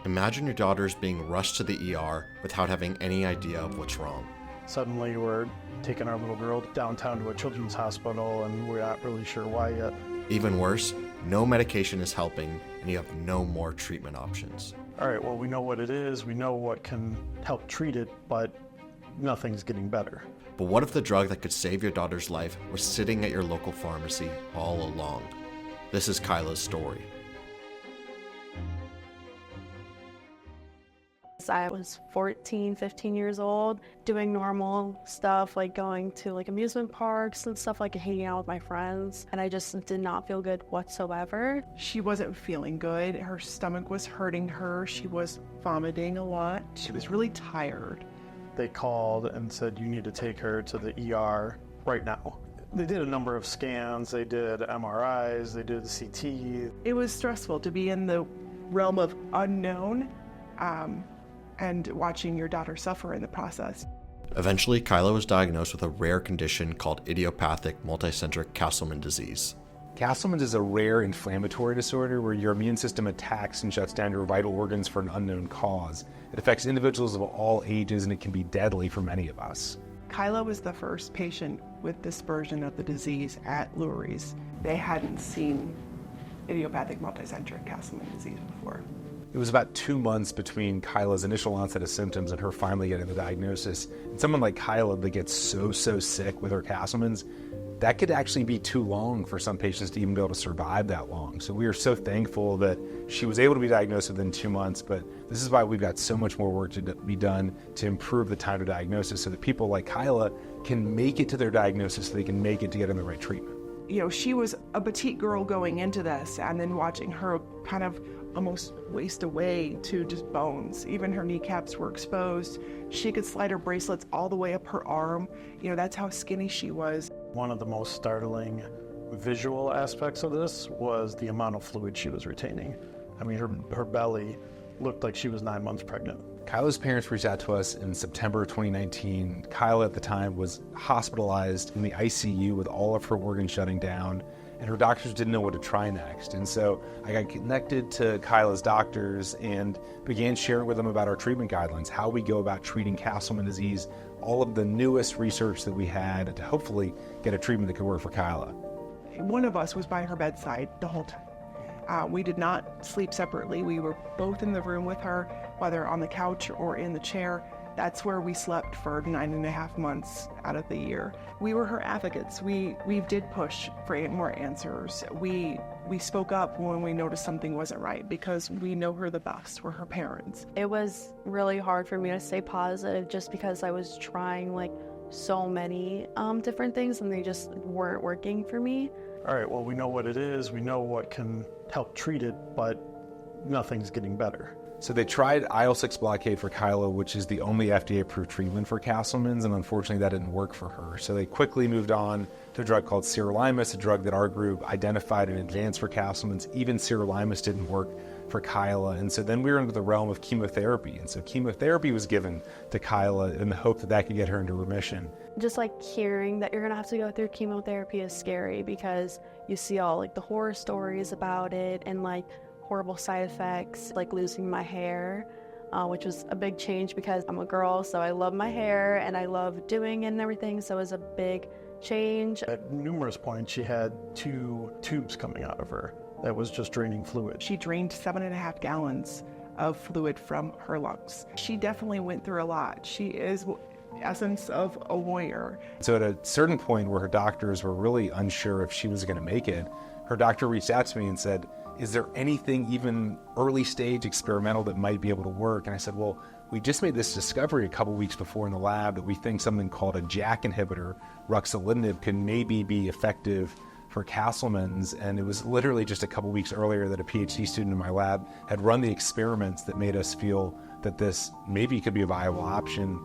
Imagine your daughter's being rushed to the ER without having any idea of what's wrong. Suddenly we're taking our little girl downtown to a children's hospital and we're not really sure why yet. Even worse, no medication is helping and you have no more treatment options. All right, well, we know what it is, we know what can help treat it, but nothing's getting better. But what if the drug that could save your daughter's life was sitting at your local pharmacy all along? This is Kaila's story. I was 14, 15 years old, doing normal stuff like going to amusement parks and stuff, like hanging out with my friends, and I just did not feel good whatsoever. She wasn't feeling good. Her stomach was hurting her. She was vomiting a lot. She was really tired. They called and said, you need to take her to the ER right now. They did a number of scans, they did MRIs, they did the CT. It was stressful to be in the realm of unknown, and watching your daughter suffer in the process. Eventually, Kaila was diagnosed with a rare condition called idiopathic multicentric Castleman disease. Castleman's is a rare inflammatory disorder where your immune system attacks and shuts down your vital organs for an unknown cause. It affects individuals of all ages and it can be deadly for many of us. Kaila was the first patient with this version of the disease at Lurie's. They hadn't seen idiopathic multicentric Castleman disease before. It was about 2 months between Kaila's initial onset of symptoms and her finally getting the diagnosis. And someone like Kaila that gets so sick with her Castleman's, that could actually be too long for some patients to even be able to survive that long. So we are so thankful that she was able to be diagnosed within 2 months, but this is why we've got so much more work to be done to improve the time to diagnosis so that people like Kaila can make it to their diagnosis so they can make it to get on the right treatment. You know, she was a petite girl going into this, and then watching her kind of almost waste away to just bones. Even her kneecaps were exposed. She could slide her bracelets all the way up her arm. You know, that's how skinny she was. One of the most startling visual aspects of this was the amount of fluid she was retaining. I mean, her belly looked like she was 9 months pregnant. Kaila's parents reached out to us in September 2019. Kaila at the time was hospitalized in the ICU with all of her organs shutting down, and her doctors didn't know what to try next. And so I got connected to Kaila's doctors and began sharing with them about our treatment guidelines, how we go about treating Castleman disease, all of the newest research that we had to hopefully get a treatment that could work for Kaila. One of us was by her bedside the whole time. We did not sleep separately. We were both in the room with her, whether on the couch or in the chair. That's where we slept for 9.5 months out of the year. We were her advocates. We did push for more answers. We spoke up when we noticed something wasn't right because we know her the best. We're her parents. It was really hard for me to stay positive just because I was trying so many different things and they just weren't working for me. All right, well, we know what it is, we know what can help treat it, but nothing's getting better. So they tried IL-6 blockade for Kaila, which is the only FDA-approved treatment for Castleman's, and unfortunately that didn't work for her. So they quickly moved on to a drug called sirolimus, a drug that our group identified in advance for Castleman's. Even sirolimus didn't work for Kaila, and so then we were into the realm of chemotherapy. And so chemotherapy was given to Kaila in the hope that that could get her into remission. Just hearing that you're gonna have to go through chemotherapy is scary because you see all the horror stories about it and horrible side effects, like losing my hair, which was a big change because I'm a girl, so I love my hair and I love doing it and everything, so it was a big change. At numerous points, she had 2 tubes coming out of her that was just draining fluid. She drained 7.5 gallons of fluid from her lungs. She definitely went through a lot. She is essence of a warrior. So at a certain point where her doctors were really unsure if she was going to make it, her doctor reached out to me and said, is there anything even early stage experimental that might be able to work? And I said, well, we just made this discovery a couple weeks before in the lab that we think something called a JAK inhibitor, ruxolitinib, can maybe be effective for Castleman's. And it was literally just a couple weeks earlier that a PhD student in my lab had run the experiments that made us feel that this maybe could be a viable option.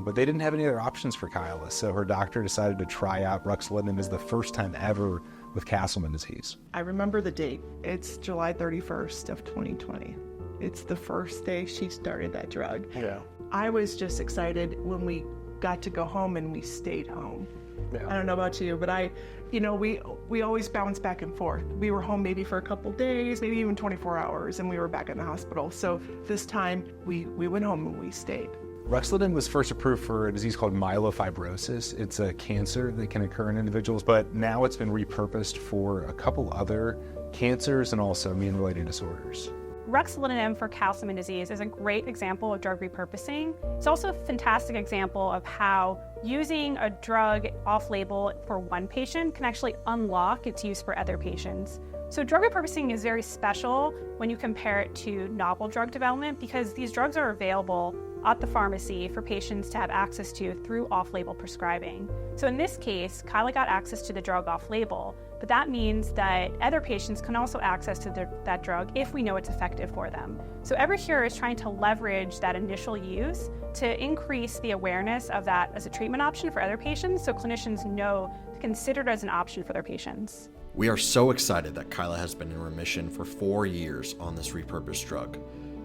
But they didn't have any other options for Kaila. So her doctor decided to try out ruxolitinib as the first time ever with Castleman disease. I remember the date. It's July 31st of 2020. It's the first day she started that drug. Yeah. I was just excited when we got to go home and we stayed home. I don't know about you, but we always bounce back and forth. We were home maybe for a couple days, maybe even 24 hours, and we were back in the hospital. So this time we went home and we stayed. Ruxolitinib was first approved for a disease called myelofibrosis. It's a cancer that can occur in individuals, but now it's been repurposed for a couple other cancers and also immune-related disorders. Ruxolitinib for Castleman disease is a great example of drug repurposing. It's also a fantastic example of how using a drug off-label for one patient can actually unlock its use for other patients. So drug repurposing is very special when you compare it to novel drug development because these drugs are available at the pharmacy for patients to have access to through off-label prescribing. So in this case, Kaila got access to the drug off-label, but that means that other patients can also access to that drug if we know it's effective for them. So Evercure is trying to leverage that initial use to increase the awareness of that as a treatment option for other patients so clinicians know to consider it as an option for their patients. We are so excited that Kaila has been in remission for 4 years on this repurposed drug.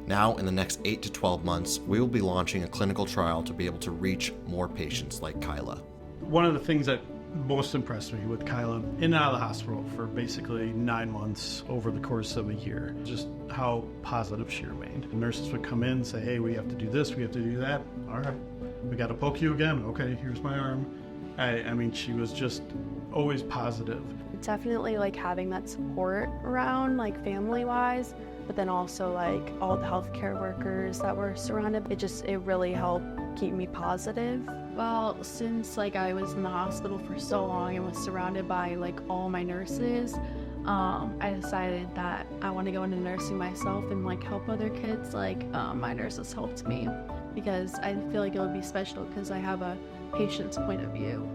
Now, in the next 8 to 12 months, we will be launching a clinical trial to be able to reach more patients like Kaila. One of the things that most impressed me with Kaila in and out of the hospital for basically 9 months over the course of a year, just how positive she remained. The nurses would come in and say, hey, we have to do this, we have to do that. All right, we got to poke you again. Okay, here's my arm. I mean, she was just always positive. It's definitely like having that support around, like family-wise, but then also like all the healthcare workers that were surrounded. It really helped keep me positive. Well, since like I was in the hospital for so long and was surrounded by like all my nurses, I decided that I want to go into nursing myself and like help other kids like my nurses helped me, because I feel like it would be special because I have a patient's point of view.